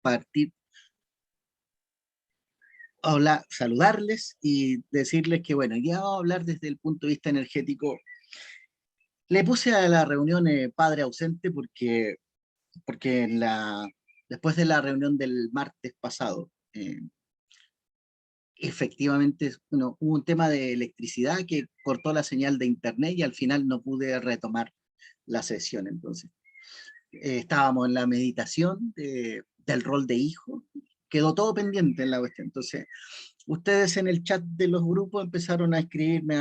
partir, hola, saludarles y decirles que, bueno, ya vamos a hablar desde el punto de vista energético. Le puse a la reunión padre ausente porque después de la reunión del martes pasado, efectivamente, bueno, hubo un tema de electricidad que cortó la señal de internet y al final no pude retomar la sesión. Entonces, estábamos en la meditación del rol de hijo, quedó todo pendiente en la cuestión. Entonces, ustedes en el chat de los grupos empezaron a escribirme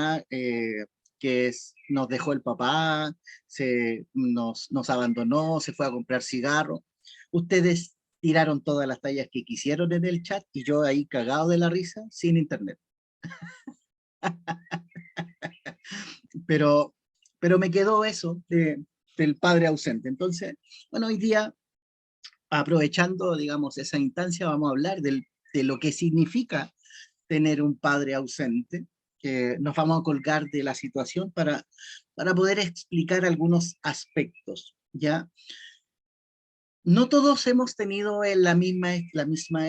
nos dejó el papá, nos abandonó, se fue a comprar cigarros. Ustedes tiraron todas las tallas que quisieron en el chat y yo ahí cagado de la risa, sin internet. Pero, pero me quedó eso del padre ausente. Entonces, bueno, hoy día, aprovechando, digamos, esa instancia, vamos a hablar de lo que significa tener un padre ausente. Nos vamos a colgar de la situación para poder explicar algunos aspectos, ¿ya? No todos hemos tenido la misma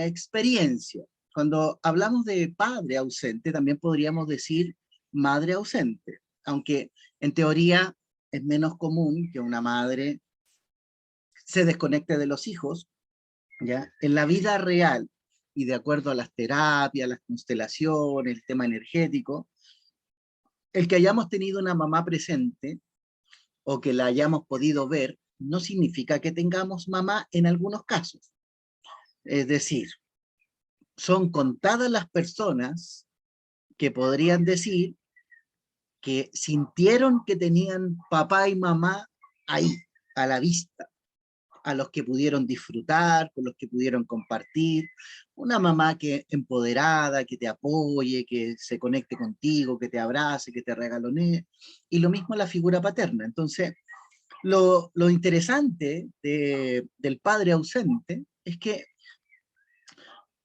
experiencia. Cuando hablamos de padre ausente, también podríamos decir madre ausente, aunque en teoría es menos común que una madre se desconecte de los hijos, ¿ya? En la vida real, y de acuerdo a las terapias, las constelaciones, el tema energético, el que hayamos tenido una mamá presente o que la hayamos podido ver, no significa que tengamos mamá en algunos casos. Es decir, son contadas las personas que podrían decir que sintieron que tenían papá y mamá ahí, a la vista, a los que pudieron disfrutar, con los que pudieron compartir, una mamá que empoderada, que te apoye, que se conecte contigo, que te abrace, que te regalonee, y lo mismo la figura paterna. Entonces, lo interesante del padre ausente es que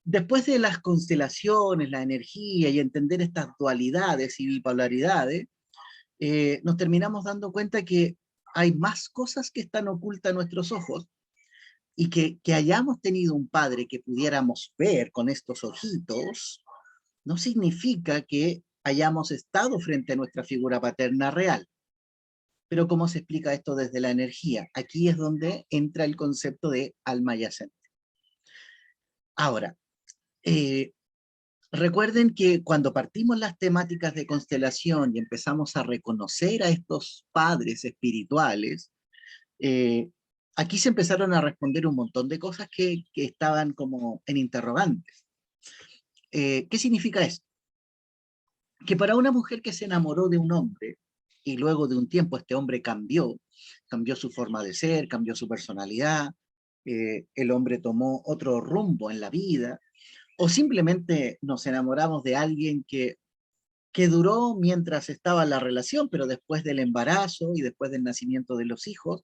después de las constelaciones, la energía y entender estas dualidades y bipolaridades, nos terminamos dando cuenta que hay más cosas que están ocultas a nuestros ojos y que hayamos tenido un padre que pudiéramos ver con estos ojitos, no significa que hayamos estado frente a nuestra figura paterna real. Pero ¿cómo se explica esto desde la energía? Aquí es donde entra el concepto de alma yacente. Ahora, eh, recuerden que cuando partimos las temáticas de constelación y empezamos a reconocer a estos padres espirituales, eh, aquí se empezaron a responder un montón de cosas que estaban como en interrogantes. ¿Qué significa esto? Que para una mujer que se enamoró de un hombre y luego de un tiempo este hombre cambió su forma de ser, cambió su personalidad, el hombre tomó otro rumbo en la vida, o simplemente nos enamoramos de alguien que duró mientras estaba la relación, pero después del embarazo y después del nacimiento de los hijos,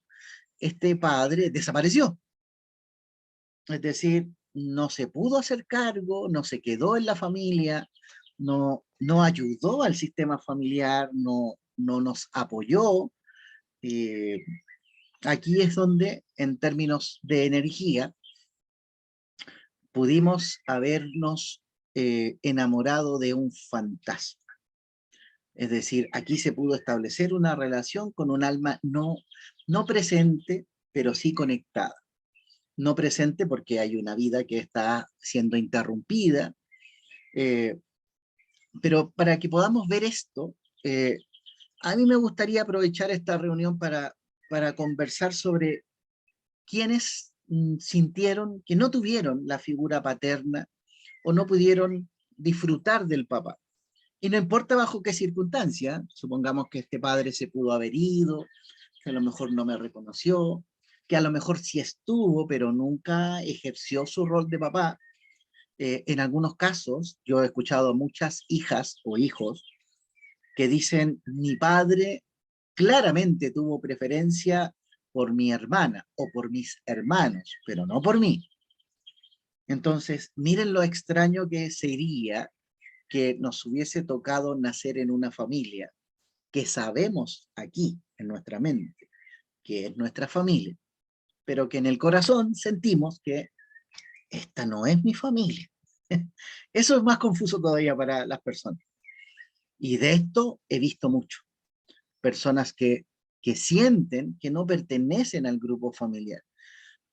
este padre desapareció. Es decir, no se pudo hacer cargo, no se quedó en la familia, no ayudó al sistema familiar, no nos apoyó. Eh, Aquí es donde, en términos de energía, pudimos habernos enamorado de un fantasma. Es decir, aquí se pudo establecer una relación con un alma no presente, pero sí conectada. No presente porque hay una vida que está siendo interrumpida, eh, pero para que podamos ver esto, eh, a mí me gustaría aprovechar esta reunión para conversar sobre quienes sintieron que no tuvieron la figura paterna o no pudieron disfrutar del papá. Y no importa bajo qué circunstancia, supongamos que este padre se pudo haber ido, que a lo mejor no me reconoció, que a lo mejor sí estuvo, pero nunca ejerció su rol de papá. En algunos casos, yo he escuchado a muchas hijas o hijos que dicen, mi padre claramente tuvo preferencia por mi hermana o por mis hermanos, pero no por mí. Entonces, miren lo extraño que sería que nos hubiese tocado nacer en una familia que sabemos aquí, en nuestra mente, que es nuestra familia, pero que en el corazón sentimos que esta no es mi familia. Eso es más confuso todavía para las personas. Y de esto he visto mucho. Personas que sienten que no pertenecen al grupo familiar.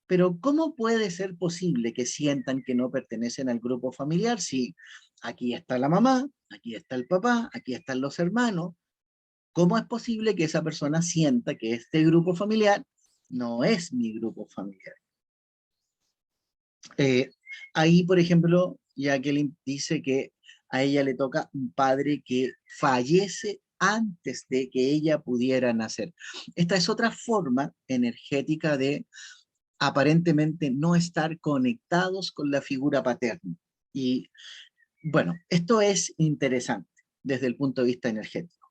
Pero ¿cómo puede ser posible que sientan que no pertenecen al grupo familiar si aquí está la mamá, aquí está el papá, aquí están los hermanos? ¿Cómo es posible que esa persona sienta que este grupo familiar no es mi grupo familiar? Eh, Ahí, por ejemplo, Jacqueline dice que a ella le toca un padre que fallece antes de que ella pudiera nacer. Esta es otra forma energética de aparentemente no estar conectados con la figura paterna. Y bueno, esto es interesante desde el punto de vista energético.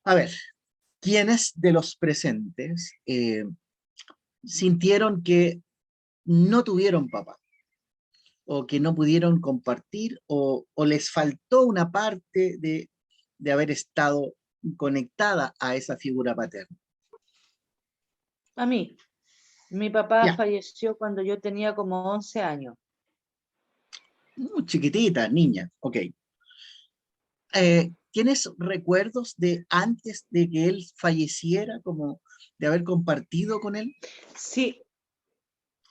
A ver, ¿quiénes de los presentes sintieron que no tuvieron papá o que no pudieron compartir o les faltó una parte de haber estado conectada a esa figura paterna? A mí, mi papá Ya, falleció cuando yo tenía como 11 años. muy chiquitita, niña, ok. ¿Tienes recuerdos de antes de que él falleciera, como de haber compartido con él? Sí,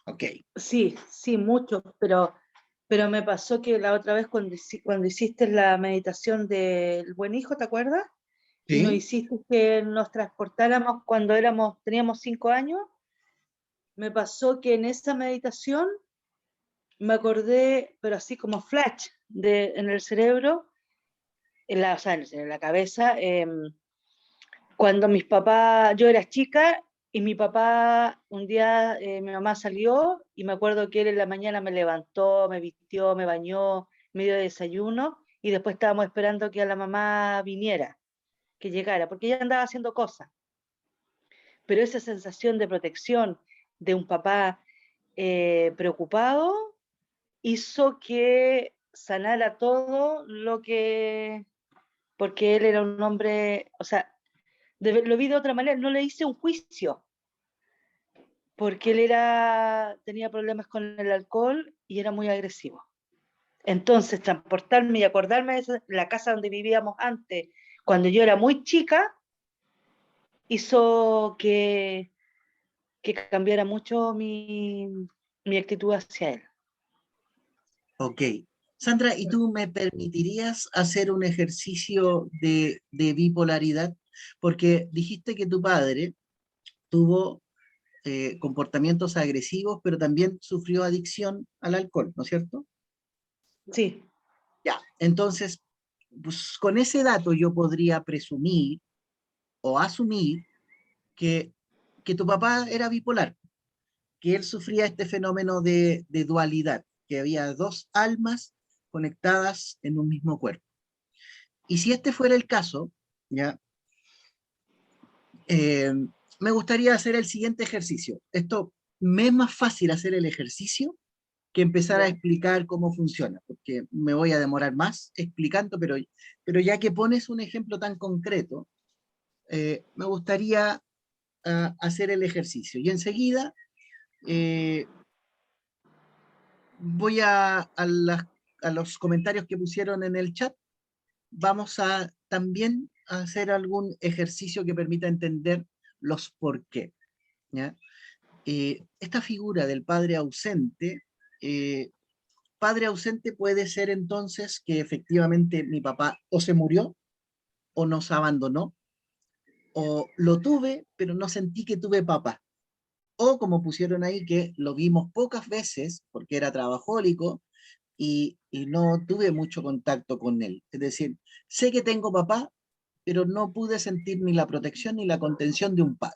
Ok, sí, mucho, pero me pasó que la otra vez cuando hiciste la meditación del buen hijo, ¿te acuerdas? Y nos sí, hiciste que nos transportáramos cuando teníamos 5 años. Me pasó que en esa meditación me acordé, pero así como flash, en el cerebro, o sea, en la cabeza, cuando mis papás, yo era chica y mi papá, un día mi mamá salió y me acuerdo que él en la mañana me levantó, me vistió, me bañó, me dio desayuno y después estábamos esperando que a la mamá viniera, que llegara, porque ella andaba haciendo cosas. Pero esa sensación de protección de un papá preocupado hizo que sanara todo lo que, porque él era un hombre, o sea, lo vi de otra manera, no le hice un juicio, porque tenía problemas con el alcohol y era muy agresivo. Entonces, transportarme y acordarme de la casa donde vivíamos antes, cuando yo era muy chica, hizo que cambiara mucho mi actitud hacia él. ok. Sandra, ¿y tú me permitirías hacer un ejercicio de bipolaridad? Porque dijiste que tu padre tuvo comportamientos agresivos, pero también sufrió adicción al alcohol, ¿no es cierto? Sí, Ya, entonces, pues, con ese dato yo podría presumir o asumir que, que tu papá era bipolar, que él sufría este fenómeno de dualidad, que había dos almas conectadas en un mismo cuerpo. Y si este fuera el caso, ya, eh, me gustaría hacer el siguiente ejercicio. Esto me es más fácil hacer el ejercicio que empezar a ya. explicar cómo funciona, porque me voy a demorar más explicando, pero ya que pones un ejemplo tan concreto, me gustaría hacer el ejercicio. Y enseguida eh, voy a los comentarios que pusieron en el chat. Vamos a también hacer algún ejercicio que permita entender los por qué. ¿Ya? Esta figura del eh, padre ausente puede ser entonces que efectivamente mi papá o se murió o nos abandonó, o lo tuve, pero no sentí que tuve papá. O como pusieron ahí, que lo vimos pocas veces porque era trabajólico y no tuve mucho contacto con él. Es decir, sé que tengo papá, pero no pude sentir ni la protección ni la contención de un padre.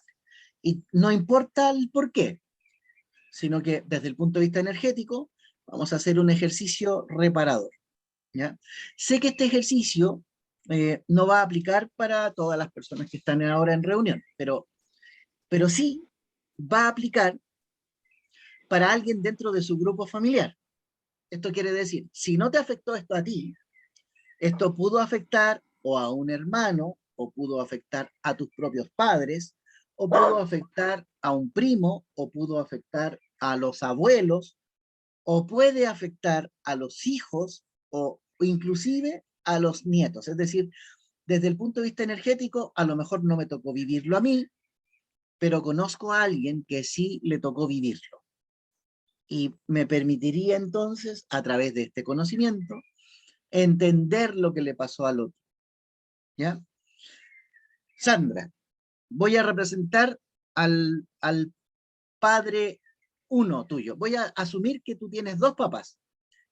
Y no importa el por qué, sino que desde el punto de vista energético vamos a hacer un ejercicio reparador. ¿Ya? Sé que este ejercicio no va a aplicar para todas las personas que están ahora en reunión, pero sí va a aplicar para alguien dentro de su grupo familiar. Esto quiere decir, si no te afectó esto a ti, esto pudo afectar o a un hermano, o pudo afectar a tus propios padres, o pudo afectar a un primo, o pudo afectar a los abuelos, o puede afectar a los hijos o inclusive a los nietos. Es decir, desde el punto de vista energético, a lo mejor no me tocó vivirlo a mí, pero conozco a alguien que sí le tocó vivirlo. Y me permitiría entonces, a través de este conocimiento, entender lo que le pasó al otro. ¿Ya? Sandra, voy a representar al padre uno tuyo. Voy a asumir que tú tienes dos papás,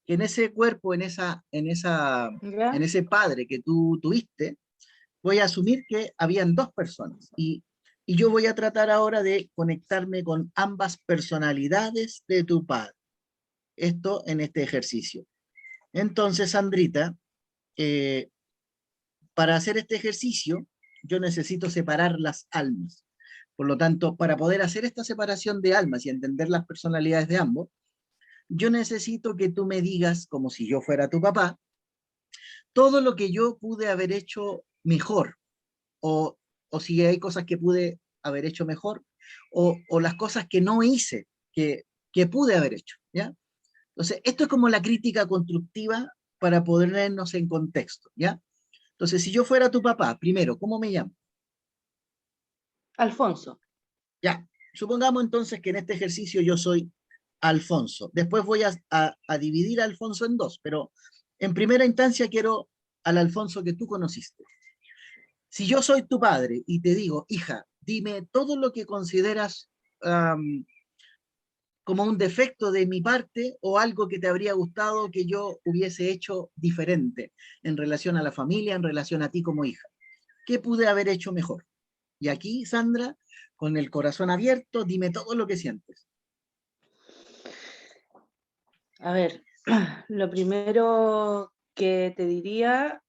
que en ese cuerpo, en ¿Ya? ese padre que tú tuviste, voy a asumir que habían dos personas. Y yo voy a tratar ahora de conectarme con ambas personalidades de tu padre. Esto en este ejercicio. Entonces, Sandrita, eh, para hacer este ejercicio, yo necesito separar las almas. Por lo tanto, para poder hacer esta separación de almas y entender las personalidades de ambos, yo necesito que tú me digas, como si yo fuera tu papá, todo lo que yo pude haber hecho mejor, o, o si hay cosas que pude haber hecho mejor, o las cosas que no hice, que pude haber hecho, ¿ya? Entonces, esto es como la crítica constructiva para ponernos en contexto, ¿ya? Entonces, si yo fuera tu papá, primero, ¿cómo me llamo? Alfonso. Ya, supongamos entonces que en este ejercicio yo soy Alfonso. Después voy a dividir a Alfonso en dos, pero en primera instancia quiero al Alfonso que tú conociste. Si yo soy tu padre y te digo, hija, dime todo lo que consideras um, como un defecto de mi parte o algo que te habría gustado que yo hubiese hecho diferente en relación a la familia, en relación a ti como hija. ¿Qué pude haber hecho mejor? Y aquí, Sandra, con el corazón abierto, dime todo lo que sientes. A ver, lo primero que te diría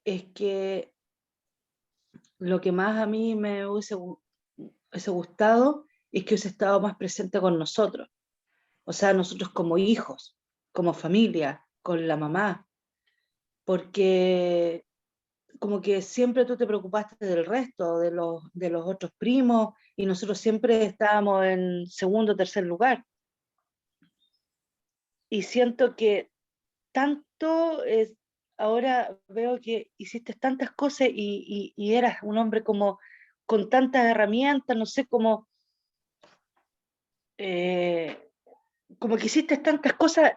es que lo que más a mí me hubiese gustado es que hubiese estado más presente con nosotros. O sea, nosotros como hijos, como familia, con la mamá, porque como que siempre tú te preocupaste del resto, de los otros primos, y nosotros siempre estábamos en segundo o tercer lugar. Y siento que tanto es, ahora veo que hiciste tantas cosas y eras un hombre como con tantas herramientas, no sé, eh, como que hiciste tantas cosas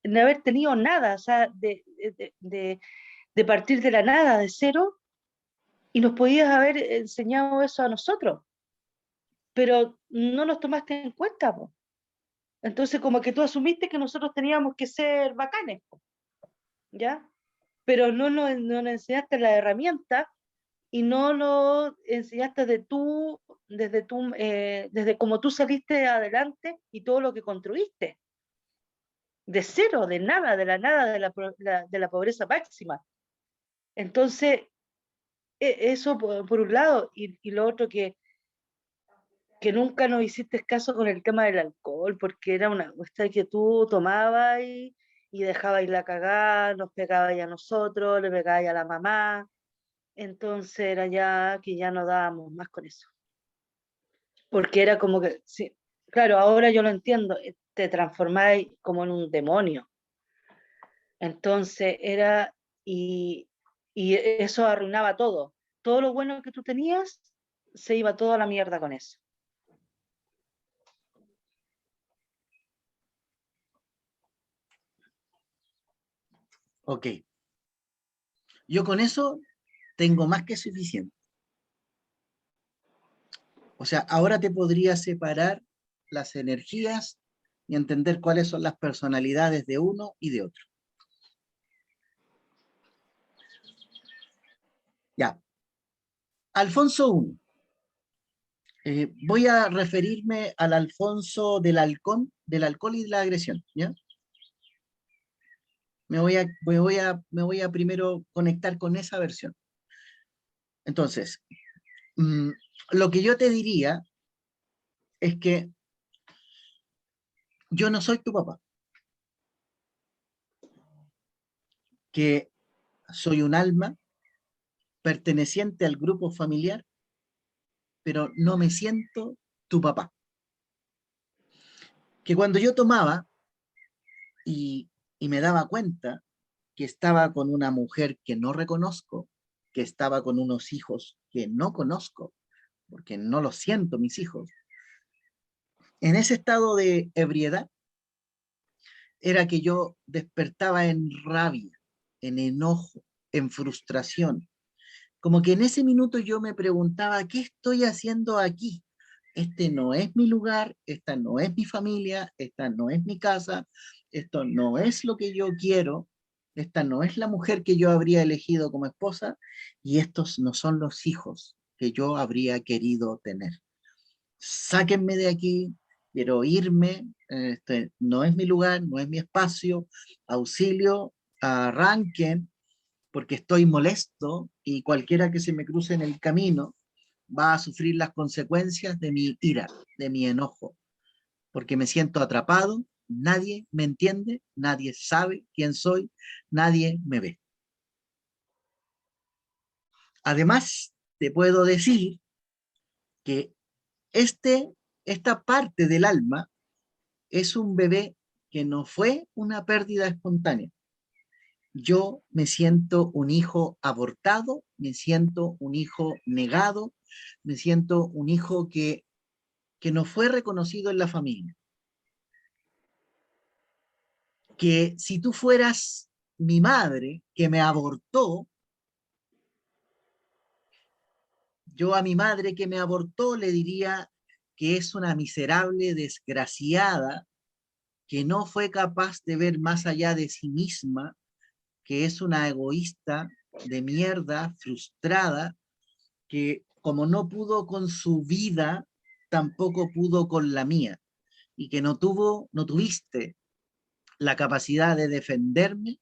en haber tenido nada, o sea, de partir de la nada, de cero, y nos podías haber enseñado eso a nosotros, pero no nos tomaste en cuenta, po. Entonces como que tú asumiste que nosotros teníamos que ser bacanes, po, ¿ya? Pero no nos enseñaste la herramienta y no lo enseñaste desde cómo tú saliste adelante y todo lo que construiste, de cero, de nada, de la nada, de la pobreza máxima. Entonces, eso por un lado, y lo otro que nunca nos hiciste caso con el tema del alcohol, porque era una cuestión que tú tomabas y dejabas la cagada, nos pegabas a nosotros, le pegabas a la mamá, entonces era ya que ya no dábamos más con eso, porque era como que, sí, claro, ahora yo lo entiendo, te transformáis como en un demonio, entonces era, y eso arruinaba todo lo bueno que tú tenías, se iba toda la mierda con eso. Ok, yo con eso tengo más que suficiente. O sea, ahora te podría separar las energías y entender cuáles son las personalidades de uno y de otro. Ya, Alfonso I. Voy a referirme al Alfonso del alcohol y de la agresión, ¿ya? Me voy a primero conectar con esa versión. Entonces, mm, lo que yo te diría es que yo no soy tu papá, que soy un alma perteneciente al grupo familiar, pero no me siento tu papá. Que cuando yo tomaba, y me daba cuenta que estaba con una mujer que no reconozco, que estaba con unos hijos que no conozco, porque no los siento mis hijos. En ese estado de ebriedad era que yo despertaba en rabia, en enojo, en frustración. Como que en ese minuto yo me preguntaba, ¿qué estoy haciendo aquí? Este no es mi lugar, esta no es mi familia, esta no es mi casa, esto no es lo que yo quiero, esta no es la mujer que yo habría elegido como esposa y estos no son los hijos que yo habría querido tener. Sáquenme de aquí, quiero irme, este no es mi lugar, no es mi espacio, auxilio, arranquen, porque estoy molesto y cualquiera que se me cruce en el camino va a sufrir las consecuencias de mi ira, de mi enojo, porque me siento atrapado, nadie me entiende, nadie sabe quién soy, nadie me ve. Además, te puedo decir que esta parte del alma es un bebé que no fue una pérdida espontánea. Yo me siento un hijo abortado, me siento un hijo negado, me siento un hijo que no fue reconocido en la familia. Que si tú fueras mi madre, que me abortó, yo a mi madre que me abortó le diría que es una miserable desgraciada, que no fue capaz de ver más allá de sí misma, que es una egoísta de mierda, frustrada, que como no pudo con su vida, tampoco pudo con la mía, y que no tuviste la capacidad de defenderme,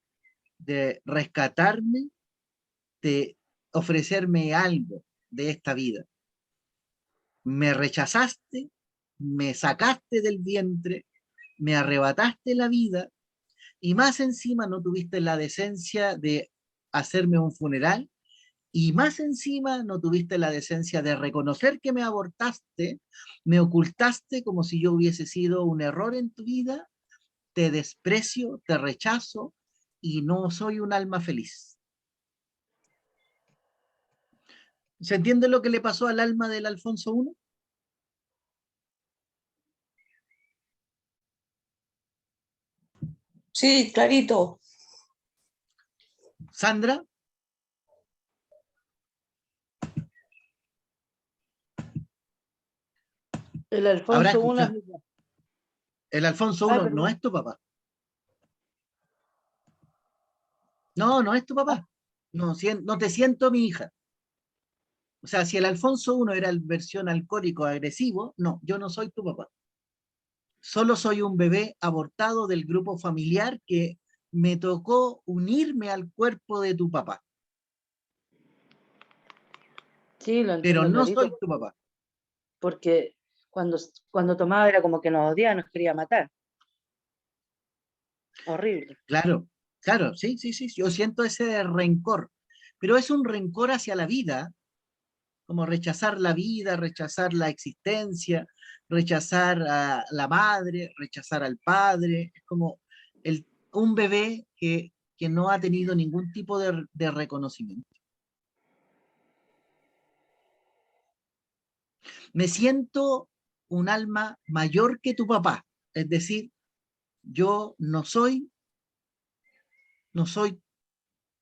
de rescatarme, de ofrecerme algo de esta vida. Me rechazaste, me sacaste del vientre, me arrebataste la vida y más encima no tuviste la decencia de hacerme un funeral y más encima no tuviste la decencia de reconocer que me abortaste, me ocultaste como si yo hubiese sido un error en tu vida, te desprecio, te rechazo y no soy un alma feliz. ¿Se entiende lo que le pasó al alma del Alfonso I? Sí, clarito. Sandra, El habrá Alfonso I es escuchado. mi... El Alfonso Ah, I no perdón. es tu papá. No, no es tu Ah, papá. No, no te siento mi hija. O sea, si el Alfonso I era el versión alcohólico agresivo, no, yo no soy tu papá. Solo soy un bebé abortado del grupo familiar que me tocó unirme al cuerpo de tu papá, sí, lo pero entiendo no clarito, soy tu papá. porque cuando tomaba era como que nos odiaba, nos quería matar. Horrible. Claro, claro, sí, sí, sí, yo siento ese rencor, pero es un rencor hacia la vida, como rechazar la vida, rechazar la existencia, rechazar a la madre, rechazar al padre, es como un bebé que no ha tenido ningún tipo de reconocimiento. Me siento un alma mayor que tu papá, es decir, yo no soy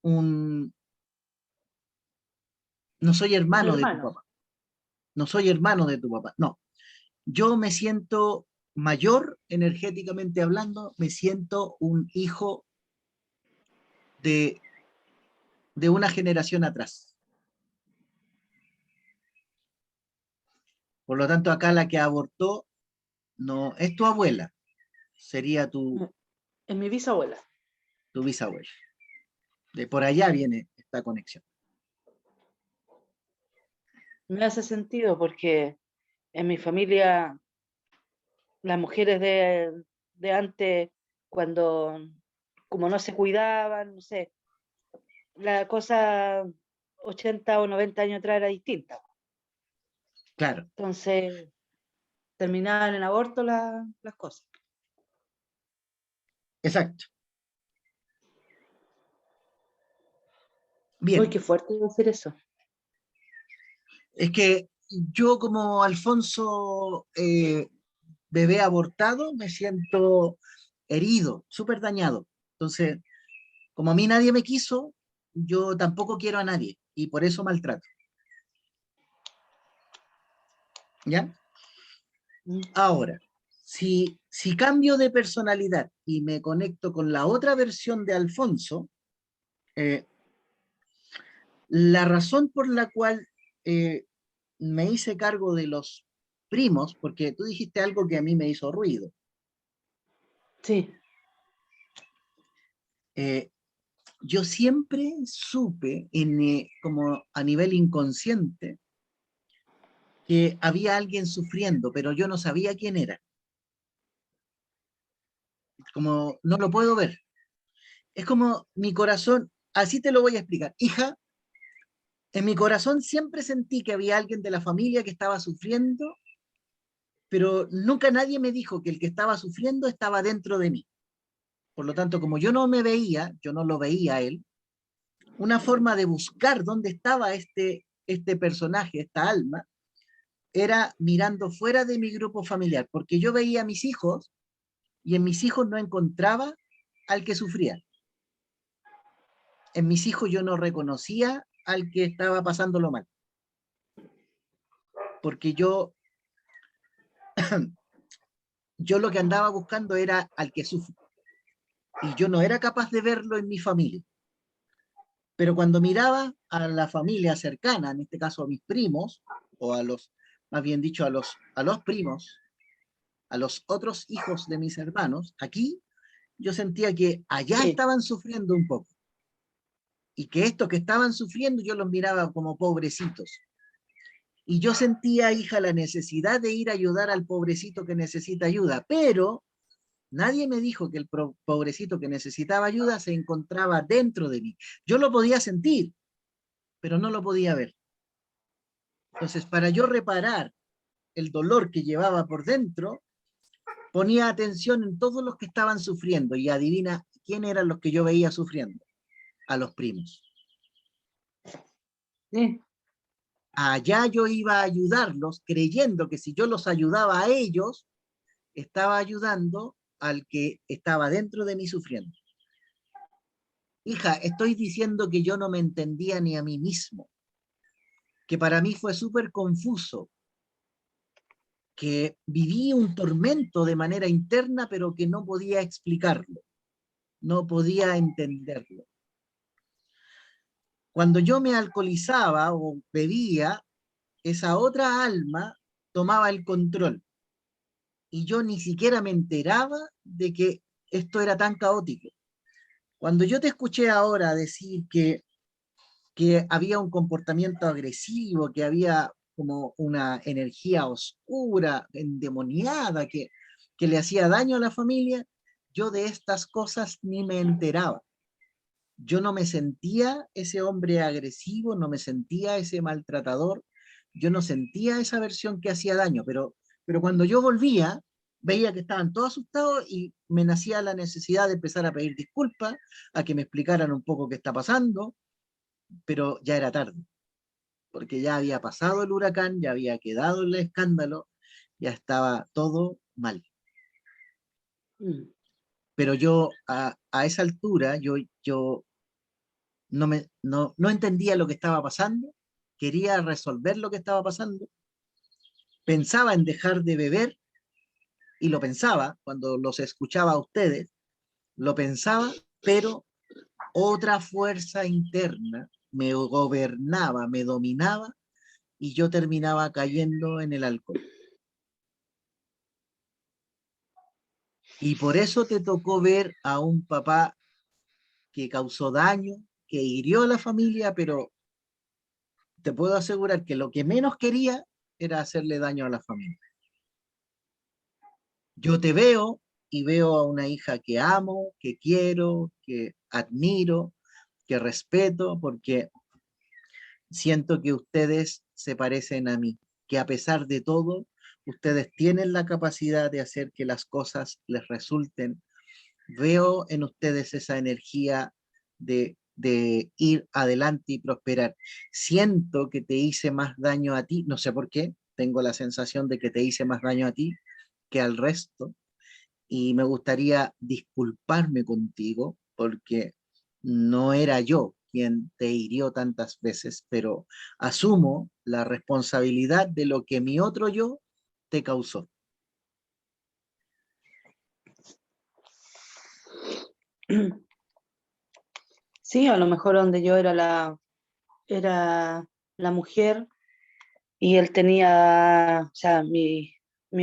un, no soy Un hermano de tu hermano. papá, no soy hermano de tu papá, no. Yo me siento mayor, energéticamente hablando, me siento un hijo de, de una generación atrás. Por lo tanto, acá la que abortó no es tu abuela, sería Es mi bisabuela. tu bisabuela. De por allá viene esta conexión. Me hace sentido porque en mi familia, las mujeres de antes, cuando como no se cuidaban, no sé, la cosa 80 o 90 años atrás era distinta. Claro, Entonces, terminaban en aborto las cosas. exacto. Uy, Bien, qué fuerte decir eso. es que yo como Alfonso, bebé abortado, me siento herido, súper dañado. Entonces, como a mí nadie me quiso, yo tampoco quiero a nadie y por eso maltrato. ¿Ya? Mm. Ahora, si cambio de personalidad y me conecto con la otra versión de Alfonso, eh, la razón por la cual eh, me hice cargo de los primos, porque tú dijiste algo que a mí me hizo ruido. Sí, eh, yo siempre supe, como a nivel inconsciente, que había alguien sufriendo, pero yo no sabía quién era. Como no lo puedo ver. Es como mi corazón, así te lo voy a explicar. Hija, en mi corazón siempre sentí que había alguien de la familia que estaba sufriendo, pero nunca nadie me dijo que el que estaba sufriendo estaba dentro de mí. Por lo tanto, como yo no me veía, yo no lo veía a él, una forma de buscar dónde estaba este personaje, esta alma, era mirando fuera de mi grupo familiar, porque yo veía a mis hijos y en mis hijos no encontraba al que sufría. En mis hijos yo no reconocía al que estaba pasándolo mal, porque yo lo que andaba buscando era al que sufre, y yo no era capaz de verlo en mi familia. Pero cuando miraba a la familia cercana, en este caso a mis primos, o a los, más bien dicho, a los primos, a los otros hijos de mis hermanos, aquí yo sentía que allá sí. estaban sufriendo un poco, y que estos que estaban sufriendo yo los miraba como pobrecitos. Y yo sentía, hija, la necesidad de ir a ayudar al pobrecito que necesita ayuda, pero nadie me dijo que el pobrecito que necesitaba ayuda se encontraba dentro de mí. Yo lo podía sentir, pero no lo podía ver. Entonces, para yo reparar el dolor que llevaba por dentro, ponía atención en todos los que estaban sufriendo y adivina quién eran los que yo veía sufriendo, a los primos. Sí. Allá yo iba a ayudarlos creyendo que si yo los ayudaba a ellos, estaba ayudando al que estaba dentro de mí sufriendo. Hija, estoy diciendo que yo no me entendía ni a mí mismo, que para mí fue súper confuso, que viví un tormento de manera interna, pero que no podía explicarlo, no podía entenderlo. Cuando yo me alcoholizaba o bebía, esa otra alma tomaba el control y yo ni siquiera me enteraba de que esto era tan caótico. Cuando yo te escuché ahora decir que había un comportamiento agresivo, que había como una energía oscura, endemoniada, que le hacía daño a la familia, yo de estas cosas ni me enteraba. Yo no me sentía ese hombre agresivo, no me sentía ese maltratador, yo no sentía esa versión que hacía daño, pero cuando yo volvía, veía que estaban todos asustados y me nacía la necesidad de empezar a pedir disculpas, a que me explicaran un poco qué está pasando, pero ya era tarde, porque ya había pasado el huracán, ya había quedado el escándalo, ya estaba todo mal. Mm. Pero yo a esa altura, yo no entendía lo que estaba pasando, quería resolver lo que estaba pasando, pensaba en dejar de beber y lo pensaba cuando los escuchaba a ustedes, lo pensaba, pero otra fuerza interna me gobernaba, me dominaba y yo terminaba cayendo en el alcohol. Y por eso te tocó ver a un papá que causó daño, que hirió a la familia, pero te puedo asegurar que lo que menos quería era hacerle daño a la familia. Yo te veo y veo a una hija que amo, que quiero, que admiro, que respeto, porque siento que ustedes se parecen a mí, que a pesar de todo, ustedes tienen la capacidad de hacer que las cosas les resulten Veo en ustedes esa energía de ir adelante y prosperar. Siento que te hice más daño a ti, no sé por qué, tengo la sensación de que te hice más daño a ti que al resto, y me gustaría disculparme contigo porque no era yo quien te hirió tantas veces, pero asumo la responsabilidad de lo que mi otro yo te causó. Sí, a lo mejor donde yo era la mujer y él tenía, o sea, mis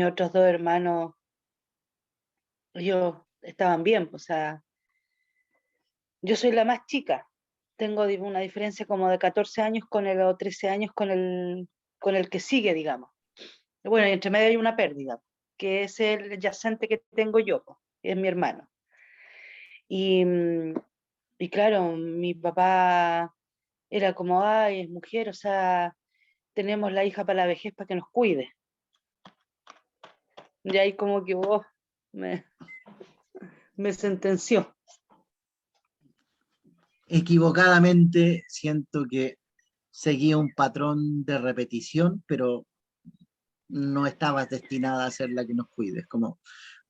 otros dos hermanos, ellos estaban bien, o sea, yo soy la más chica, tengo una diferencia como de 14 años con el, o 13 años con el que sigue, digamos. Y bueno, y entre medio hay una pérdida, que es el yacente que tengo yo, po, que es mi hermano. Y, y claro, mi papá era como, ay, es mujer, o sea, tenemos la hija para la vejez para que nos cuide. Y ahí como que me, me sentenció. Equivocadamente siento que seguía un patrón de repetición, pero no estabas destinada a ser la que nos cuides, como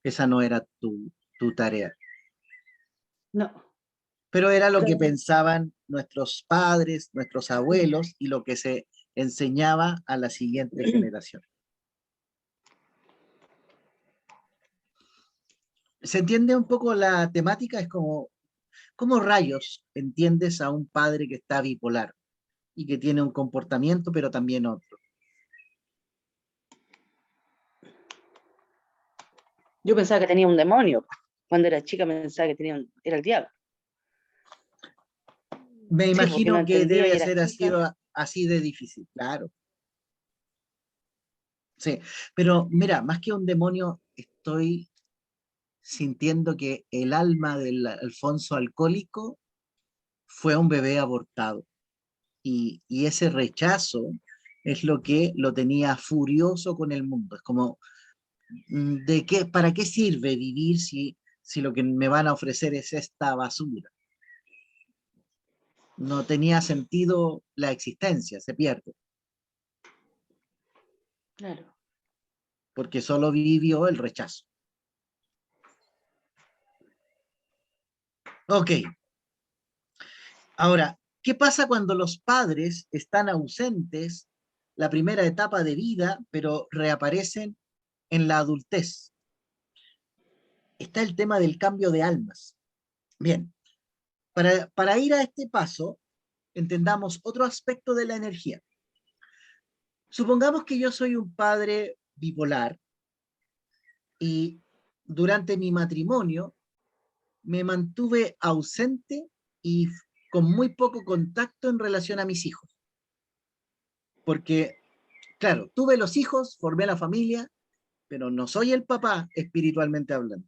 esa no era tu tarea. No, Pero era lo que claro. pensaban nuestros padres, nuestros abuelos y lo que se enseñaba a la siguiente generación. ¿Se entiende un poco la temática? Es como, ¿cómo rayos entiendes a un padre que está bipolar y que tiene un comportamiento, pero también otro? Yo pensaba que tenía un demonio. Cuando era chica pensaba que era el diablo. Me Sí, porque no imagino que entendía y debe era ser así, chica. así de difícil, claro. Sí, pero mira, más que un demonio, estoy sintiendo que el alma del Alfonso alcohólico fue un bebé abortado. Y ese rechazo es lo que lo tenía furioso con el mundo. Es como, ¿para qué sirve vivir si lo que me van a ofrecer es esta basura? No tenía sentido la existencia, se pierde, Claro. porque solo vivió el rechazo. Ok, ahora, ¿qué pasa cuando los padres están ausentes la primera etapa de vida, pero reaparecen en la adultez? Está el tema del cambio de almas. Bien, para ir a este paso, entendamos otro aspecto de la energía. Supongamos que yo soy un padre bipolar y durante mi matrimonio me mantuve ausente y con muy poco contacto en relación a mis hijos. Porque, claro, tuve los hijos, formé la familia, pero no soy el papá espiritualmente hablando.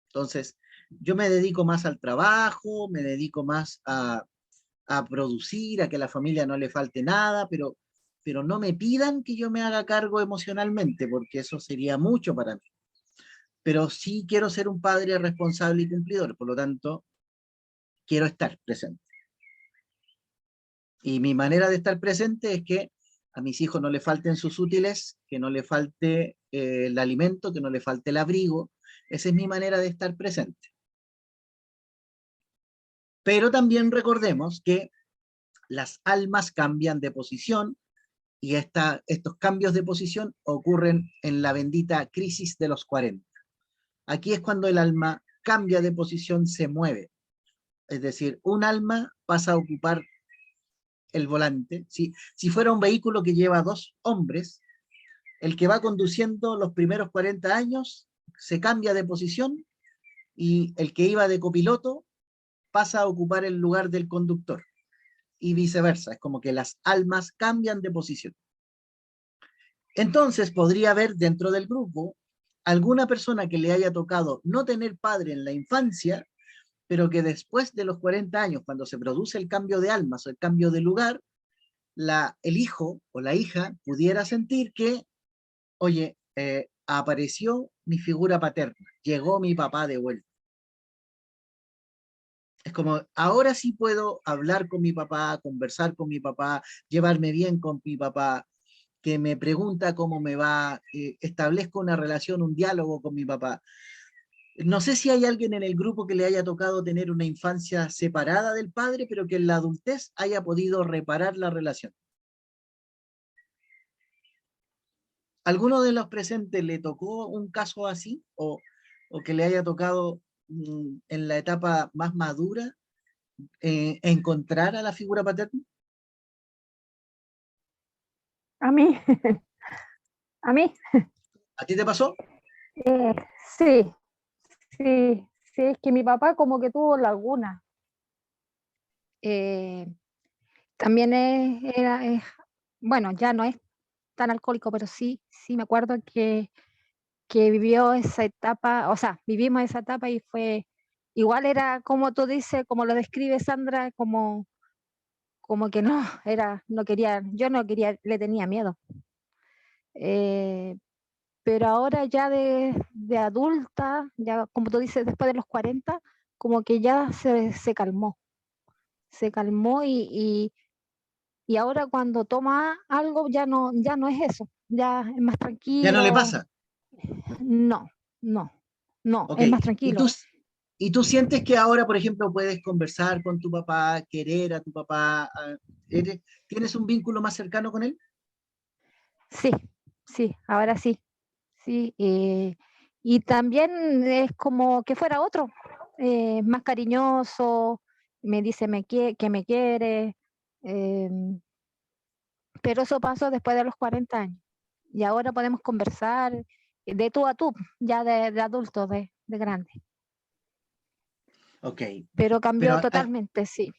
Entonces, yo me dedico más al trabajo, me dedico más a producir, a que a la familia no le falte nada, pero no me pidan que yo me haga cargo emocionalmente, porque eso sería mucho para mí. Pero sí quiero ser un padre responsable y cumplidor, por lo tanto, quiero estar presente. Y mi manera de estar presente es que a mis hijos no le falten sus útiles, que no le falte el alimento, que no le falte el abrigo. Esa es mi manera de estar presente. Pero también recordemos que las almas cambian de posición y estos cambios de posición ocurren en la bendita crisis de los 40. Aquí es cuando el alma cambia de posición, se mueve. Es decir, un alma pasa a ocupar el volante. Si fuera un vehículo que lleva dos hombres, el que va conduciendo los primeros 40 años se cambia de posición y el que iba de copiloto pasa a ocupar el lugar del conductor y viceversa. Es como que las almas cambian de posición. Entonces podría haber dentro del grupo alguna persona que le haya tocado no tener padre en la infancia, pero que después de los 40 años, cuando se produce el cambio de almas o el cambio de lugar, el hijo o la hija pudiera sentir que, oye, apareció mi figura paterna, llegó mi papá de vuelta. Es como, ahora sí puedo hablar con mi papá, conversar con mi papá, llevarme bien con mi papá, que me pregunta cómo me va, establezco una relación, un diálogo con mi papá. No sé si hay alguien en el grupo que le haya tocado tener una infancia separada del padre, pero que en la adultez haya podido reparar la relación. ¿Alguno de los presentes le tocó un caso así? ¿O que le haya tocado en la etapa más madura encontrar a la figura paterna? A mí, a mí, ¿A ti te pasó? eh, sí, sí, sí, es que mi papá como que tuvo laguna. Eh, también bueno, ya no es tan alcohólico, pero sí, sí me acuerdo que vivió esa etapa, o sea, vivimos esa etapa y fue, igual era como tú dices, como lo describe Sandra, como que no, no quería, yo no quería, le tenía miedo. Eh, pero ahora ya de adulta, ya como tú dices, después de los 40, como que ya se calmó y ahora cuando toma algo ya no es eso, ya es más Ya no le tranquilo, pasa. no, no, no, Ok. es más ¿Y tranquilo. tú, y tú sientes que ahora, por ejemplo, puedes conversar con tu papá, querer a tu papá? ¿Tienes un vínculo más cercano con él? Sí, sí, ahora sí, sí. Y también es como que fuera otro, más cariñoso, me dice que me quiere, em, pero eso pasó después de los 40 años. Y ahora podemos conversar de tú a tú, ya de adultos, de grande. Ok. Pero cambió Pero totalmente, sí.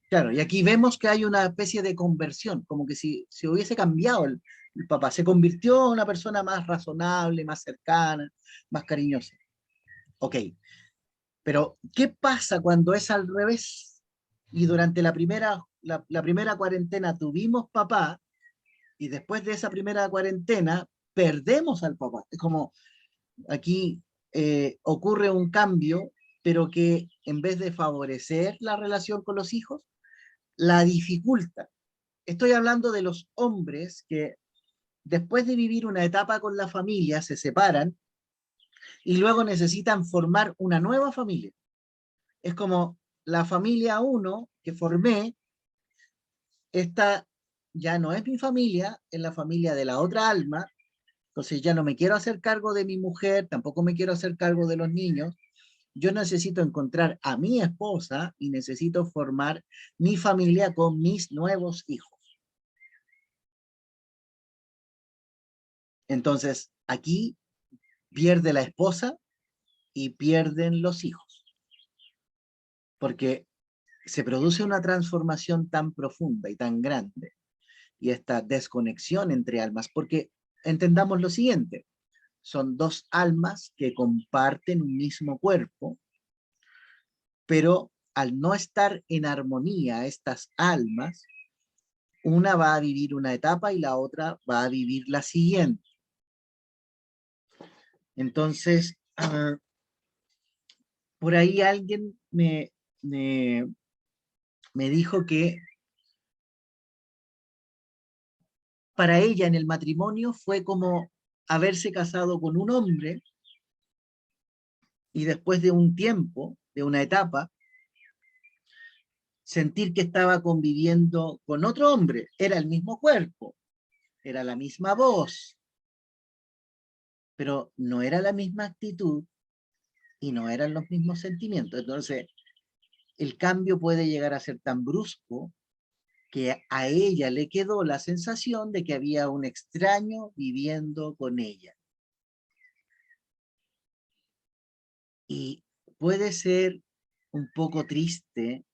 claro, y aquí vemos que hay una especie de conversión, como que si se hubiese cambiado el papá, se convirtió en una persona más razonable, más cercana, más cariñosa. Ok, pero ¿qué pasa cuando es al revés? Y durante la primera cuarentena tuvimos papá y después de esa primera cuarentena perdemos al papá. Es como aquí ocurre un cambio, pero que en vez de favorecer la relación con los hijos, la dificulta. Estoy hablando de los hombres que después de vivir una etapa con la familia se separan y luego necesitan formar una nueva familia. Es como la familia uno que formé, esta ya no es mi familia, es la familia de la otra alma, entonces ya no me quiero hacer cargo de mi mujer, tampoco me quiero hacer cargo de los niños. Yo necesito encontrar a mi esposa y necesito formar mi familia con mis nuevos hijos. Entonces, aquí pierde la esposa y pierden los hijos, porque se produce una transformación tan profunda y tan grande y esta desconexión entre almas, porque entendamos lo siguiente, son dos almas que comparten un mismo cuerpo, pero al no estar en armonía estas almas, una va a vivir una etapa y la otra va a vivir la siguiente. Entonces, por ahí alguien me, me dijo que para ella en el matrimonio fue como haberse casado con un hombre y después de un tiempo, de una etapa, sentir que estaba conviviendo con otro hombre. Era el mismo cuerpo, era la misma voz, pero no era la misma actitud y no eran los mismos sentimientos. Entonces, el cambio puede llegar a ser tan brusco que a ella le quedó la sensación de que había un extraño viviendo con ella. Y puede ser un poco triste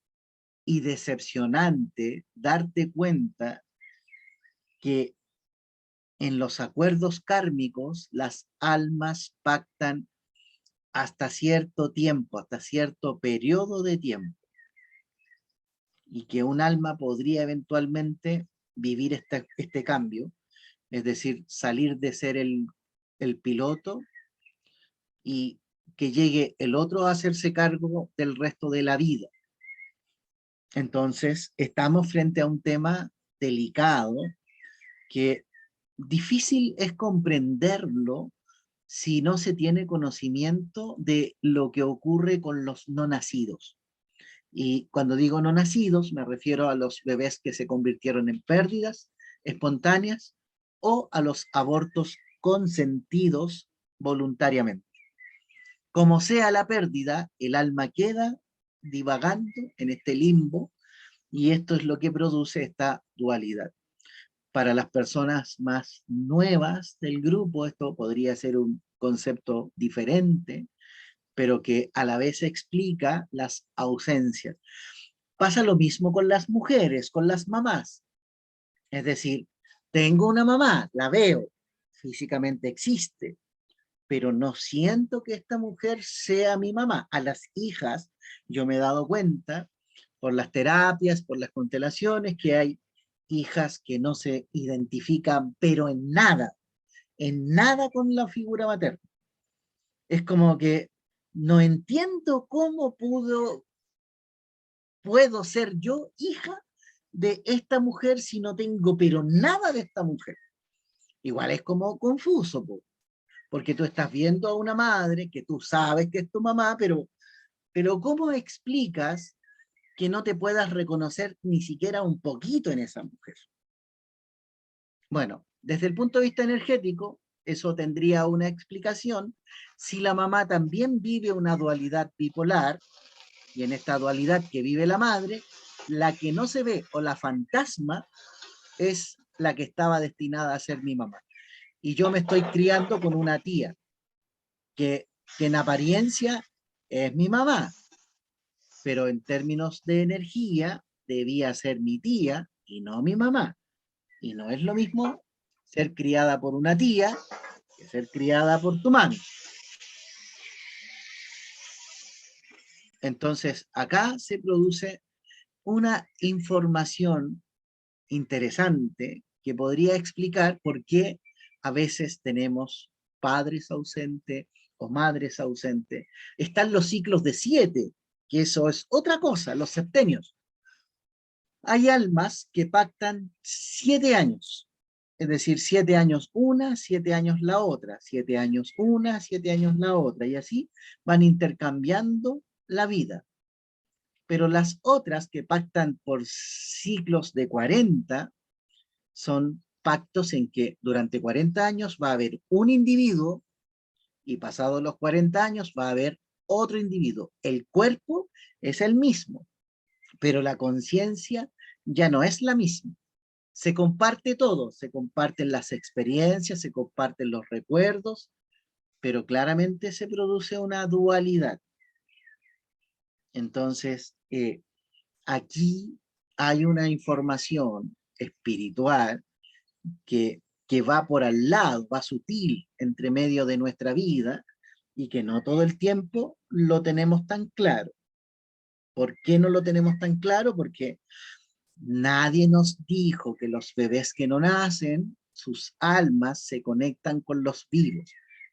y decepcionante darte cuenta que en los acuerdos kármicos las almas pactan hasta cierto tiempo, hasta cierto periodo de tiempo, y que un alma podría eventualmente vivir este cambio, es decir, salir de ser el piloto y que llegue el otro a hacerse cargo del resto de la vida. Entonces, estamos frente a un tema delicado que difícil es comprenderlo si no se tiene conocimiento de lo que ocurre con los no nacidos. Y cuando digo no nacidos, me refiero a los bebés que se convirtieron en pérdidas espontáneas o a los abortos consentidos voluntariamente. Como sea la pérdida, el alma queda divagando en este limbo y esto es lo que produce esta dualidad. Para las personas más nuevas del grupo, esto podría ser un concepto diferente, pero que a la vez explica las ausencias. Pasa lo mismo con las mujeres, con las mamás. Es decir, tengo una mamá, la veo, físicamente existe, pero no siento que esta mujer sea mi mamá. A las hijas, yo me he dado cuenta, por las terapias, por las constelaciones, que hay hijas que no se identifican, pero en nada con la figura materna. Es como que no entiendo cómo puedo ser yo hija de esta mujer si no tengo pero nada de esta mujer. Igual es como confuso, porque tú estás viendo a una madre que tú sabes que es tu mamá, pero ¿cómo explicas que no te puedas reconocer ni siquiera un poquito en esa mujer? Bueno, desde el punto de vista energético, eso tendría una explicación si la mamá también vive una dualidad bipolar, y en esta dualidad que vive la madre, la que no se ve o la fantasma es la que estaba destinada a ser mi mamá. Y yo me estoy criando con una tía que en apariencia es mi mamá, pero en términos de energía debía ser mi tía y no mi mamá. Y no es lo mismo ser criada por una tía que ser criada por tu mami. Entonces, acá se produce una información interesante que podría explicar por qué a veces tenemos padres ausentes o madres ausentes. Están los ciclos de 7, que eso es otra cosa, los septenios. Hay almas que pactan 7 años, es decir, 7 años una, 7 años la otra, 7 años una, 7 años la otra, y así van intercambiando la vida. Pero las otras que pactan por ciclos de 40 son pactos en que durante 40 años va a haber un individuo y pasados los 40 años va a haber otro individuo. El cuerpo es el mismo, pero la conciencia ya no es la misma. Se comparte todo, se comparten las experiencias, se comparten los recuerdos, pero claramente se produce una dualidad. Entonces, aquí hay una información espiritual que va por al lado, va sutil entre medio de nuestra vida y que no todo el tiempo lo tenemos tan claro. ¿Por qué no lo tenemos tan claro? Porque nadie nos dijo que los bebés que no nacen, sus almas se conectan con los vivos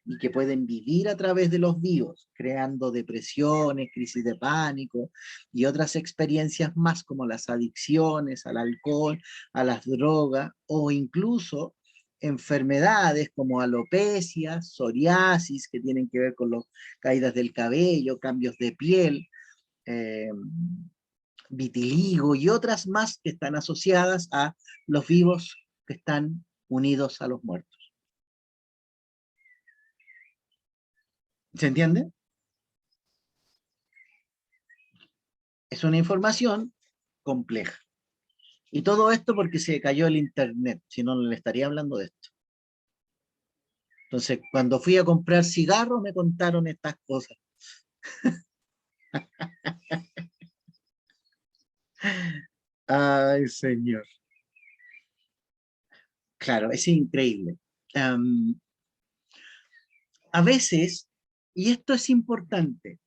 y que pueden vivir a través de los vivos, creando depresiones, crisis de pánico y otras experiencias más como las adicciones al alcohol, a las drogas o incluso enfermedades como alopecia, psoriasis, que tienen que ver con las caídas del cabello, cambios de piel, eh, vitiligo y otras más que están asociadas a los vivos que están unidos a los muertos. ¿Se entiende? Es una información compleja. Y todo esto porque se cayó el internet, si no, no le estaría hablando de esto. Entonces, cuando fui a comprar cigarros, me contaron estas cosas. Ay, señor. Claro, es increíble. A veces, y esto es importante,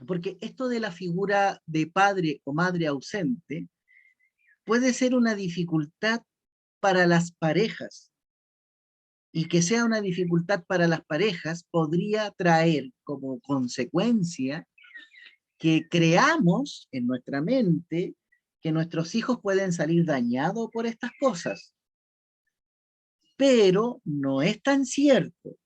porque esto de la figura de padre o madre ausente puede ser una dificultad para las parejas, y que sea una dificultad para las parejas podría traer como consecuencia que creamos en nuestra mente que nuestros hijos pueden salir dañados por estas cosas, pero no es tan cierto.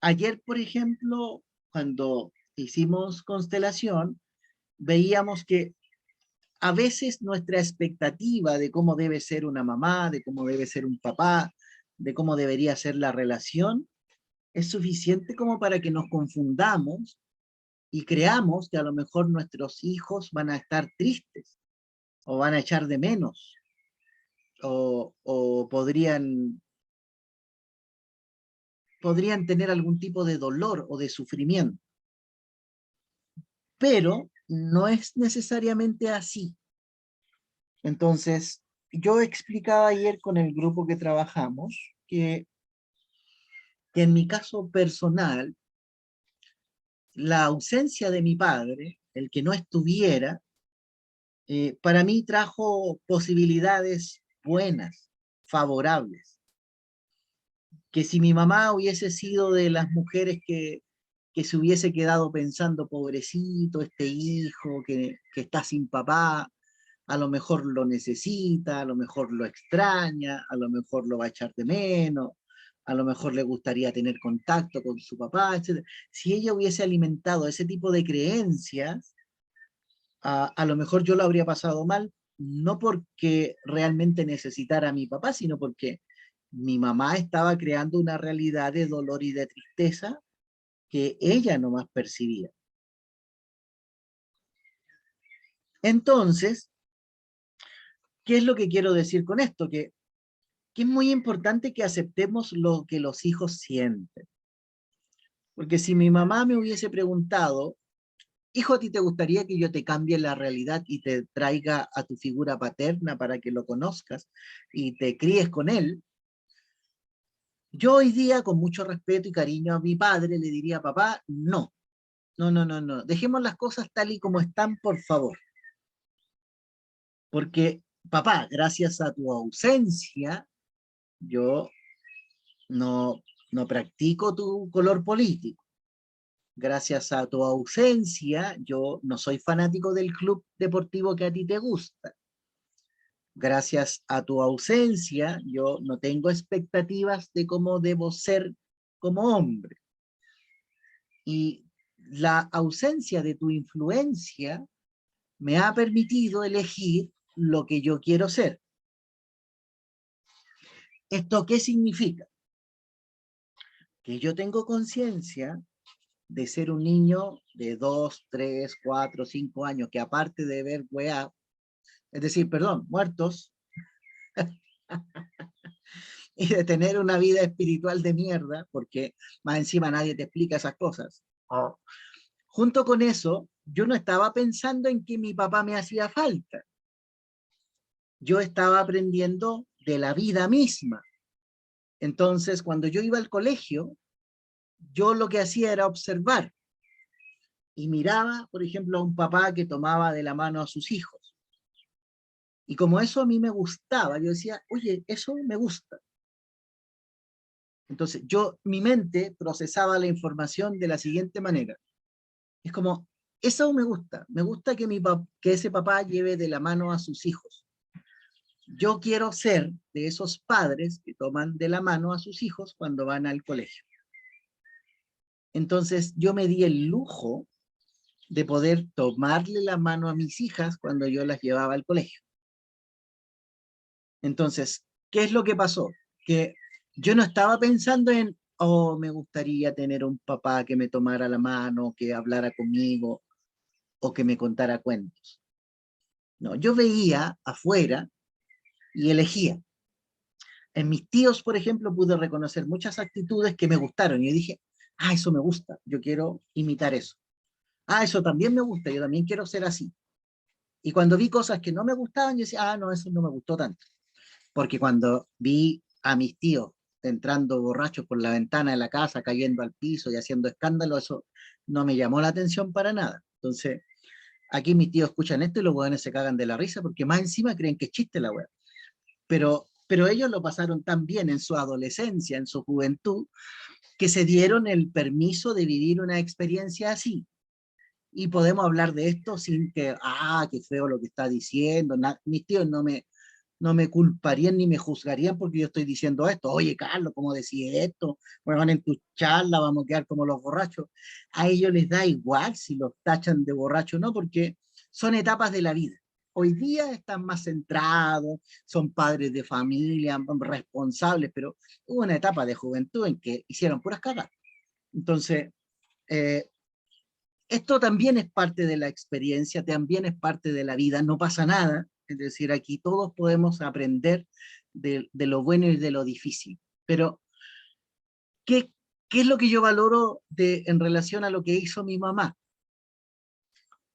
Ayer, por ejemplo, cuando hicimos constelación, veíamos que a veces nuestra expectativa de cómo debe ser una mamá, de cómo debe ser un papá, de cómo debería ser la relación, es suficiente como para que nos confundamos y creamos que a lo mejor nuestros hijos van a estar tristes, o van a echar de menos, o podrían tener algún tipo de dolor o de sufrimiento. Pero no es necesariamente así. Entonces, yo explicaba ayer con el grupo que trabajamos que en mi caso personal, la ausencia de mi padre, el que no estuviera, para mí trajo posibilidades buenas, favorables. Que si mi mamá hubiese sido de las mujeres que se hubiese quedado pensando, pobrecito, este hijo que está sin papá, a lo mejor lo necesita, a lo mejor lo extraña, a lo mejor lo va a echar de menos, a lo mejor le gustaría tener contacto con su papá, etc. Si ella hubiese alimentado ese tipo de creencias, a lo mejor yo lo habría pasado mal, no porque realmente necesitara a mi papá, sino porque mi mamá estaba creando una realidad de dolor y de tristeza que ella nomás percibía. Entonces, ¿qué es lo que quiero decir con esto? Que es muy importante que aceptemos lo que los hijos sienten. Porque si mi mamá me hubiese preguntado, hijo, ¿a ti te gustaría que yo te cambie la realidad y te traiga a tu figura paterna para que lo conozcas y te críes con él? Yo hoy día, con mucho respeto y cariño a mi padre, le diría, papá, no, no, dejemos las cosas tal y como están, por favor. Porque, papá, gracias a tu ausencia, yo no practico tu color político. Gracias a tu ausencia, yo no soy fanático del club deportivo que a ti te gusta. Gracias a tu ausencia, yo no tengo expectativas de cómo debo ser como hombre. Y la ausencia de tu influencia me ha permitido elegir lo que yo quiero ser. ¿Esto qué significa? Que yo tengo conciencia de ser un niño de 2, 3, 4, 5 años, que aparte de ver weá, es decir, perdón, muertos, y de tener una vida espiritual de mierda, porque más encima nadie te explica esas cosas. Junto con eso, yo no estaba pensando en que mi papá me hacía falta. Yo estaba aprendiendo de la vida misma. Entonces, cuando yo iba al colegio, yo lo que hacía era observar y miraba, por ejemplo, a un papá que tomaba de la mano a sus hijos. Y como eso a mí me gustaba, yo decía, oye, eso me gusta. Entonces, mi mente procesaba la información de la siguiente manera. Es como, eso me gusta que ese papá lleve de la mano a sus hijos. Yo quiero ser de esos padres que toman de la mano a sus hijos cuando van al colegio. Entonces, yo me di el lujo de poder tomarle la mano a mis hijas cuando yo las llevaba al colegio. Entonces, ¿qué es lo que pasó? Que yo no estaba pensando en, oh, me gustaría tener un papá que me tomara la mano, que hablara conmigo, o que me contara cuentos. No, yo veía afuera y elegía. En mis tíos, por ejemplo, pude reconocer muchas actitudes que me gustaron. Y yo dije, eso me gusta, yo quiero imitar eso. Eso también me gusta, yo también quiero ser así. Y cuando vi cosas que no me gustaban, yo decía, no, eso no me gustó tanto. Porque cuando vi a mis tíos entrando borrachos por la ventana de la casa, cayendo al piso y haciendo escándalo, eso no me llamó la atención para nada. Entonces, aquí mis tíos escuchan esto y los hueones se cagan de la risa porque más encima creen que es chiste la hueá. Pero ellos lo pasaron tan bien en su adolescencia, en su juventud, que se dieron el permiso de vivir una experiencia así. y podemos hablar de esto sin que, qué feo lo que está diciendo, mis tíos no me culparían ni me juzgarían porque yo estoy diciendo esto. Oye, Carlos, ¿cómo decís esto? Bueno, en tu charla vamos a quedar como los borrachos. A ellos les da igual si los tachan de borracho o no, porque son etapas de la vida. Hoy día están más centrados, son padres de familia, responsables, pero hubo una etapa de juventud en que hicieron puras cagas. Entonces, esto también es parte de la experiencia, también es parte de la vida, no pasa nada. Es decir, aquí todos podemos aprender de lo bueno y de lo difícil. Pero, ¿qué es lo que yo valoro en relación a lo que hizo mi mamá?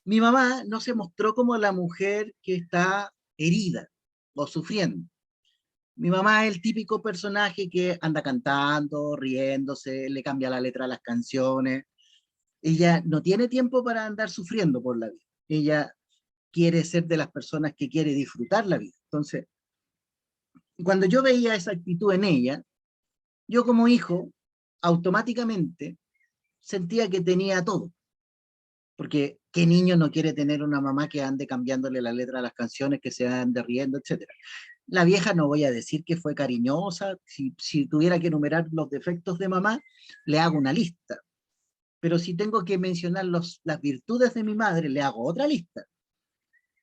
Mi mamá no se mostró como la mujer que está herida o sufriendo. Mi mamá es el típico personaje que anda cantando, riéndose, le cambia la letra a las canciones. Ella no tiene tiempo para andar sufriendo por la vida. Ella quiere ser de las personas que quiere disfrutar la vida. Entonces, cuando yo veía esa actitud en ella, yo como hijo, automáticamente sentía que tenía todo. Porque ¿qué niño no quiere tener una mamá que ande cambiándole la letra a las canciones, que se ande riendo, etcétera? La vieja no voy a decir que fue cariñosa. Si tuviera que enumerar los defectos de mamá, le hago una lista. Pero si tengo que mencionar las virtudes de mi madre, le hago otra lista.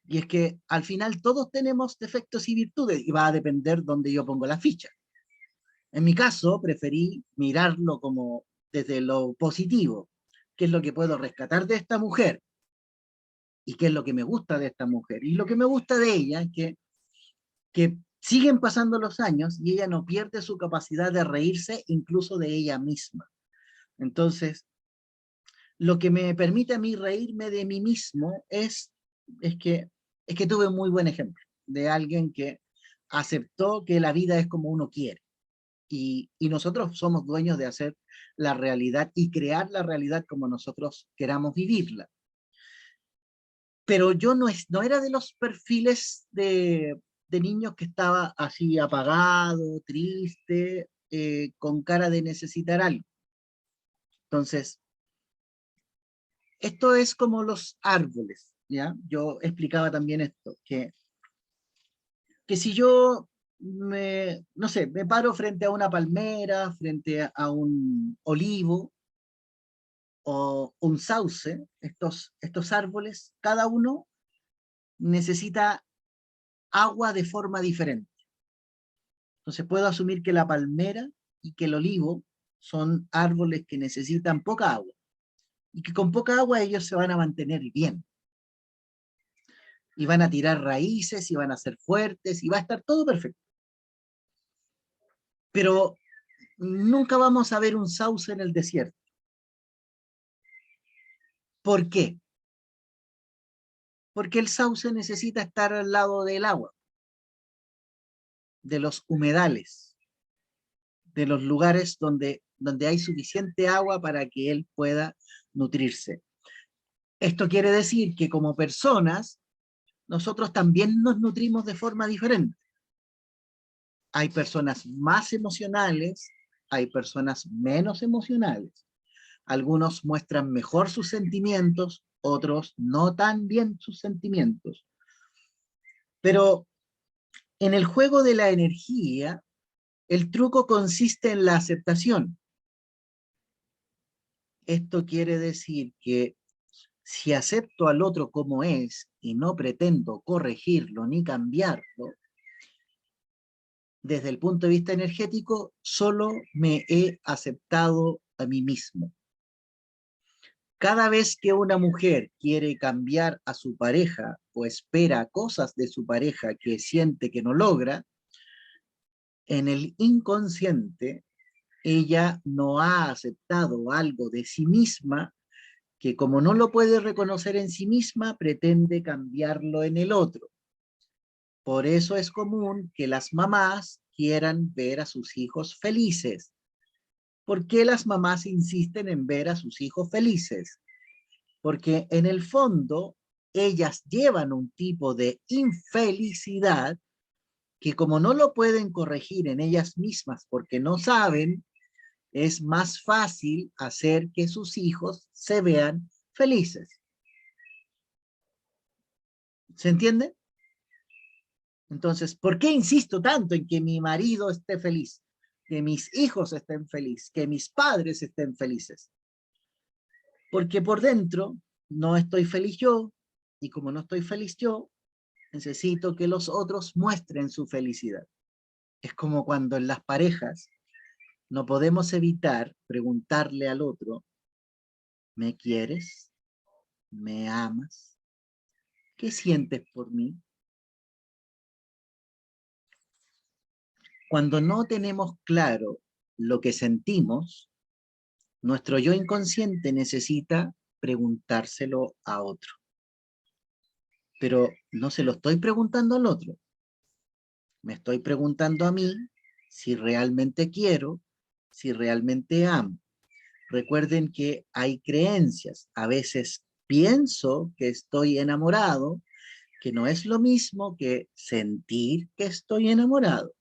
Y es que al final todos tenemos defectos y virtudes y va a depender dónde yo pongo la ficha. En mi caso, preferí mirarlo como desde lo positivo. ¿Qué es lo que puedo rescatar de esta mujer? ¿Y qué es lo que me gusta de esta mujer? Y lo que me gusta de ella es que siguen pasando los años y ella no pierde su capacidad de reírse incluso de ella misma. Entonces, lo que me permite a mí reírme de mí mismo es que tuve un muy buen ejemplo de alguien que aceptó que la vida es como uno quiere. Y nosotros somos dueños de hacer la realidad y crear la realidad como nosotros queramos vivirla. Pero yo no era de los perfiles de niños que estaba así apagado, triste, con cara de necesitar algo. Entonces, esto es como los árboles, ¿ya? Yo explicaba también esto, que si yo no sé, me paro frente a una palmera, frente a un olivo o un sauce, estos árboles, cada uno necesita agua de forma diferente. Entonces puedo asumir que la palmera y que el olivo son árboles que necesitan poca agua y que con poca agua ellos se van a mantener bien. Y van a tirar raíces, y van a ser fuertes, y va a estar todo perfecto. Pero nunca vamos a ver un sauce en el desierto. ¿Por qué? Porque el sauce necesita estar al lado del agua, de los humedales, de los lugares donde hay suficiente agua para que él pueda nutrirse. Esto quiere decir que como personas, nosotros también nos nutrimos de forma diferente. Hay personas más emocionales, hay personas menos emocionales. Algunos muestran mejor sus sentimientos, otros no tan bien sus sentimientos. Pero en el juego de la energía, el truco consiste en la aceptación. Esto quiere decir que si acepto al otro como es y no pretendo corregirlo ni cambiarlo, desde el punto de vista energético, solo me he aceptado a mí mismo. Cada vez que una mujer quiere cambiar a su pareja o espera cosas de su pareja que siente que no logra, en el inconsciente ella no ha aceptado algo de sí misma que, como no lo puede reconocer en sí misma, pretende cambiarlo en el otro. Por eso es común que las mamás quieran ver a sus hijos felices. ¿Por qué las mamás insisten en ver a sus hijos felices? Porque en el fondo ellas llevan un tipo de infelicidad que, como no lo pueden corregir en ellas mismas porque no saben, es más fácil hacer que sus hijos se vean felices. ¿Se entiende? Entonces, ¿por qué insisto tanto en que mi marido esté feliz? Que mis hijos estén felices, que mis padres estén felices. Porque por dentro no estoy feliz yo, y como no estoy feliz yo, necesito que los otros muestren su felicidad. Es como cuando en las parejas no podemos evitar preguntarle al otro, ¿me quieres? ¿Me amas? ¿Qué sientes por mí? Cuando no tenemos claro lo que sentimos, nuestro yo inconsciente necesita preguntárselo a otro. Pero no se lo estoy preguntando al otro. Me estoy preguntando a mí si realmente quiero, si realmente amo. Recuerden que hay creencias. A veces pienso que estoy enamorado, que no es lo mismo que sentir que estoy enamorado.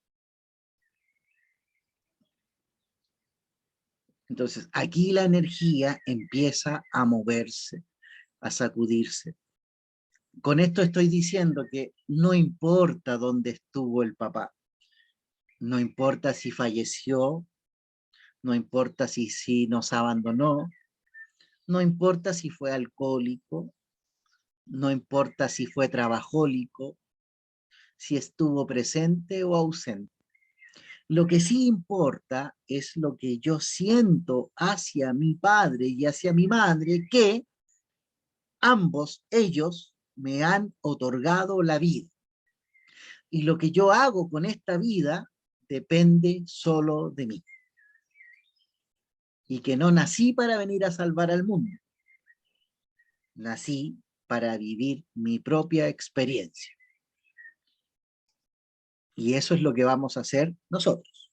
Entonces, aquí la energía empieza a moverse, a sacudirse. Con esto estoy diciendo que no importa dónde estuvo el papá, no importa si falleció, no importa si nos abandonó, no importa si fue alcohólico, no importa si fue trabajólico, si estuvo presente o ausente. Lo que sí importa es lo que yo siento hacia mi padre y hacia mi madre, que ambos ellos me han otorgado la vida. Y lo que yo hago con esta vida depende solo de mí. Y que no nací para venir a salvar al mundo. Nací para vivir mi propia experiencia. Y eso es lo que vamos a hacer nosotros.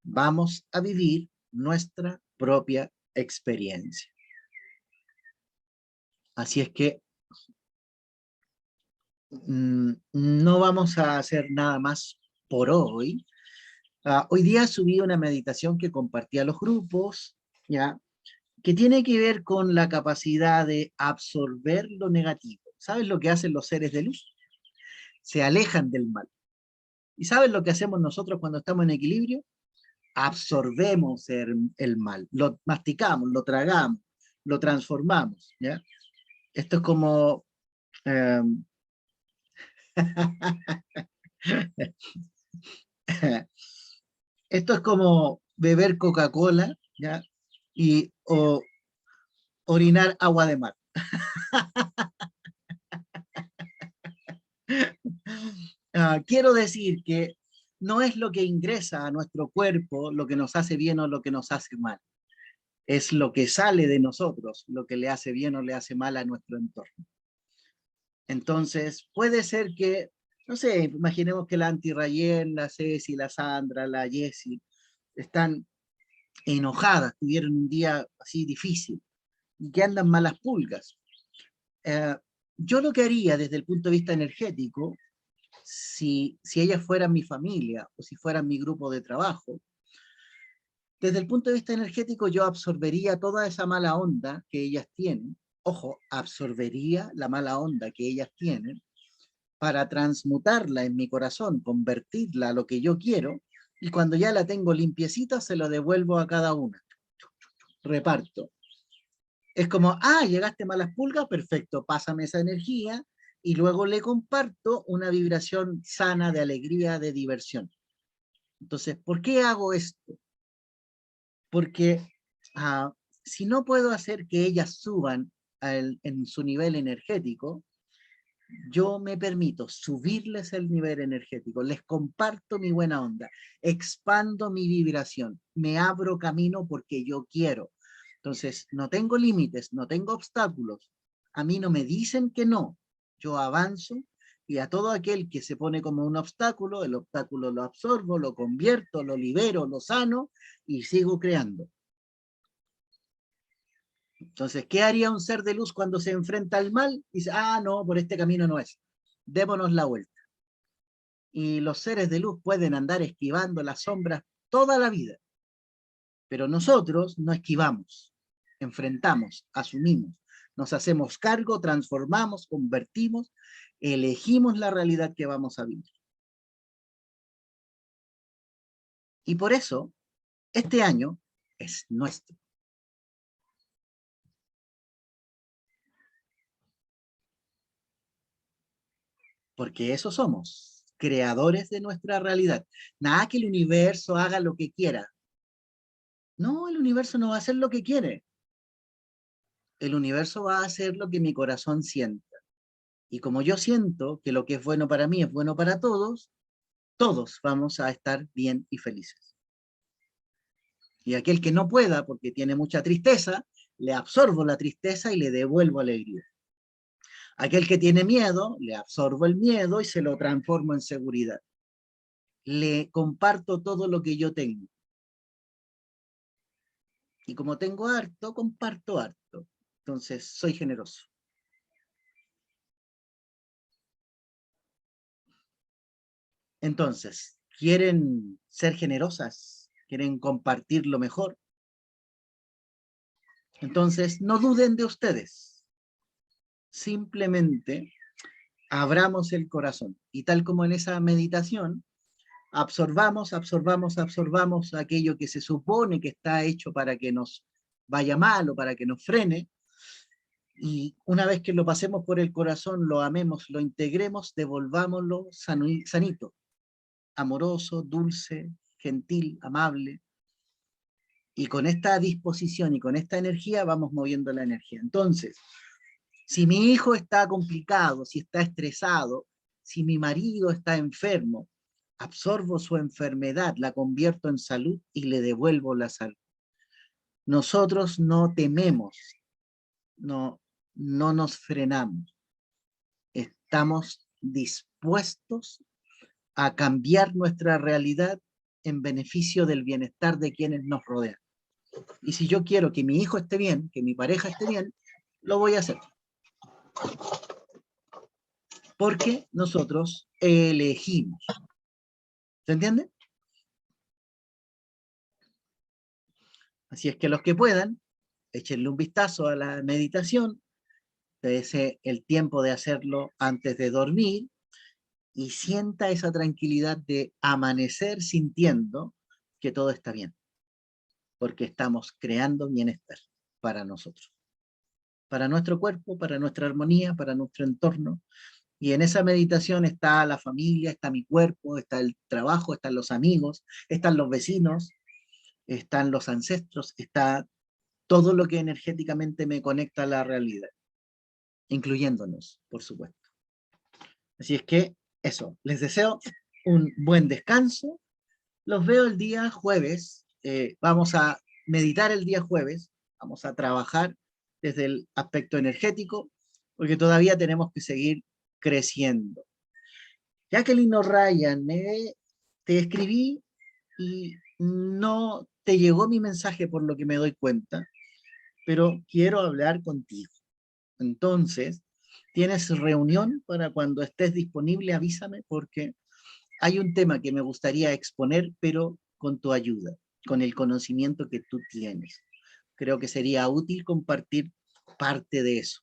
Vamos a vivir nuestra propia experiencia. Así es que no vamos a hacer nada más por hoy. Hoy día subí una meditación que compartí a los grupos, ¿ya? Que tiene que ver con la capacidad de absorber lo negativo. ¿Sabes lo que hacen los seres de luz? Se alejan del mal. ¿Y sabes lo que hacemos nosotros cuando estamos en equilibrio? Absorbemos el mal, lo masticamos, lo tragamos, lo transformamos, ¿ya? Esto es como... esto es como beber Coca-Cola, ¿ya? O orinar agua de mar. Quiero decir que no es lo que ingresa a nuestro cuerpo lo que nos hace bien o lo que nos hace mal. Es lo que sale de nosotros lo que le hace bien o le hace mal a nuestro entorno. Entonces, puede ser que, no sé, imaginemos que la Antirrayén, la Ceci, la Sandra, la Jessie, están enojadas, tuvieron un día así difícil, y que andan malas pulgas. Yo lo que haría desde el punto de vista energético, si ellas fueran mi familia o si fueran mi grupo de trabajo, desde el punto de vista energético yo absorbería toda esa mala onda que ellas tienen, ojo, absorbería la mala onda que ellas tienen para transmutarla en mi corazón, convertirla a lo que yo quiero, y cuando ya la tengo limpiecita se lo devuelvo a cada una. Reparto. Es como, llegaste malas pulgas, perfecto, pásame esa energía, y luego le comparto una vibración sana de alegría, de diversión. Entonces, ¿por qué hago esto? Porque si no puedo hacer que ellas suban en su nivel energético, yo me permito subirles el nivel energético, les comparto mi buena onda, expando mi vibración, me abro camino porque yo quiero. Entonces, no tengo límites, no tengo obstáculos. A mí no me dicen que no, yo avanzo, y a todo aquel que se pone como un obstáculo, el obstáculo lo absorbo, lo convierto, lo libero, lo sano y sigo creando. Entonces, ¿qué haría un ser de luz cuando se enfrenta al mal? Dice, no, por este camino no es. Démonos la vuelta. Y los seres de luz pueden andar esquivando las sombras toda la vida. Pero nosotros no esquivamos, enfrentamos, asumimos, nos hacemos cargo, transformamos, convertimos Elegimos la realidad que vamos a vivir. Y por eso, este año es nuestro. Porque eso somos, creadores de nuestra realidad. Nada que el universo haga lo que quiera. No, el universo no va a hacer lo que quiere. El universo va a hacer lo que mi corazón sienta. Y como yo siento que lo que es bueno para mí es bueno para todos, todos vamos a estar bien y felices. Y aquel que no pueda, porque tiene mucha tristeza, le absorbo la tristeza y le devuelvo alegría. Aquel que tiene miedo, le absorbo el miedo y se lo transformo en seguridad. Le comparto todo lo que yo tengo. Y como tengo harto, comparto harto. Entonces, soy generoso. Entonces, ¿quieren ser generosas? ¿Quieren compartir lo mejor? Entonces, no duden de ustedes. Simplemente abramos el corazón. Y tal como en esa meditación, absorbamos aquello que se supone que está hecho para que nos vaya mal o para que nos frene. Y una vez que lo pasemos por el corazón, lo amemos, lo integremos, devolvámoslo sanito, amoroso, dulce, gentil, amable. Y con esta disposición y con esta energía vamos moviendo la energía. Entonces, si mi hijo está complicado, si está estresado, si mi marido está enfermo, absorbo su enfermedad, la convierto en salud y le devuelvo la salud. Nosotros no tememos, no nos frenamos. Estamos dispuestos a cambiar nuestra realidad en beneficio del bienestar de quienes nos rodean. Y si yo quiero que mi hijo esté bien, que mi pareja esté bien, lo voy a hacer. Porque nosotros elegimos. ¿Se entiende? Así es que los que puedan, échenle un vistazo a la meditación, dése el tiempo de hacerlo antes de dormir y sienta esa tranquilidad de amanecer sintiendo que todo está bien. Porque estamos creando bienestar para nosotros. Para nuestro cuerpo, para nuestra armonía, para nuestro entorno. Y en esa meditación está la familia, está mi cuerpo, está el trabajo, están los amigos, están los vecinos, están los ancestros, está todo lo que energéticamente me conecta a la realidad, incluyéndonos, por supuesto. Así es que eso, les deseo un buen descanso. Los veo el día jueves. Vamos a meditar el día jueves, vamos a trabajar desde el aspecto energético, porque todavía tenemos que seguir creciendo. Jacqueline O'Ryan, te escribí y no te llegó mi mensaje por lo que me doy cuenta, pero quiero hablar contigo. Entonces, ¿tienes reunión para cuando estés disponible? Avísame porque hay un tema que me gustaría exponer, pero con tu ayuda, con el conocimiento que tú tienes. Creo que sería útil compartir parte de eso.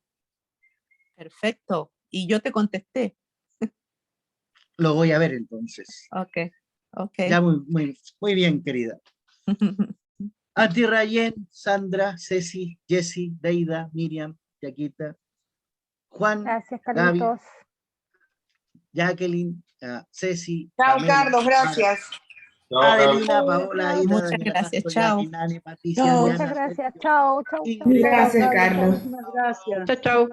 Perfecto. Y yo te contesté. Lo voy a ver entonces. Ok. Ya muy bien, querida. Ati Rayen, Sandra, Ceci, Jessie, Deida, Miriam, Yaquita, Juan, Gracias, Gaby, Carlitos. Jacqueline, Ceci, Chao, Pamela, Carlos, gracias. Adelina, Paola, Aida, Muchas Daniela, gracias, Castro, chao. Jackie, Nani, Patricia, Chao. Diana, Muchas gracias. Sergio, Chao, chao, chao. Ingrid. Gracias, Carlos, Carlos. muchísimas gracias. Chao, chao.